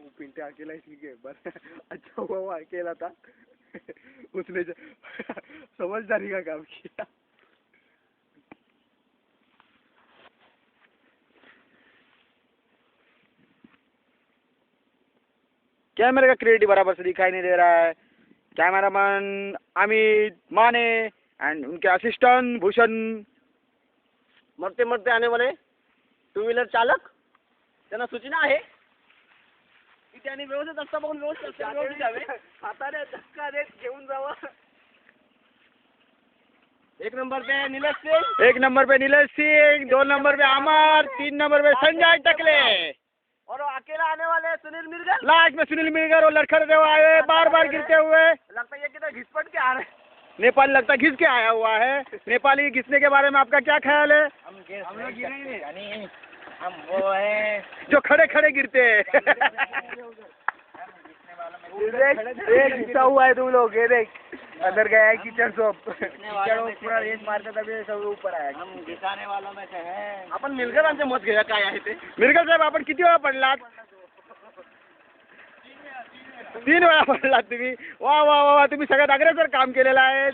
वो पिंटे अकेला ही ठीक है बस। अच्छा हुआ वो अकेला था। उसने समझदारी का काम किया। कैमरे का क्रिएटिव बराबर से दिखाई नहीं दे रहा है। कैमरामैन अमित माने एंड उनके असिस्टेंट भूषण। मरते मरते आने वाले टू व्हीलर चालक त्यांना सूचना आहे की त्यांनी व्यवस्थित रस्ता बघून व्यवस्थित जावे. हाताने धक्का देत घेऊन जावा. एक नंबर पे नीलेश सिंह, 1 नंबर पे नीलेश सिंह, 2 नंबर पे अमर, 3 नंबर पे संजय टकले और अकेला आने वाले सुनील मिर्गल. लास्ट में सुनील मिर्गर और लड़खड़ते हुए आए बार बार गिरते हुए. लगता है ये किधर घिसपट के आ रहे. नेपाल लगता घिस के आया हुआ है. नेपाली घिसने के बारे में आपका क्या ख्याल है? हम लोग गिरेंगे यानी हम वो है जो खड़े खड़े गिरते हैं. घिसा हुआ है तुम लोग. ये देख अंदर गया है किचन सोप. पूरा रेस मारता तभी सब ऊपर आया. हम घिसाने वालों में से है. आपण मिलकरांचे मत घेऊया काय आहे ते. मिर्गर साहेब आपण किती वेळा पडलात? 3 वेळा पडलात तुम्ही. वा वा वा वा. तुम्ही सगळ्यात अग्रेसर काम केलेलं आहे.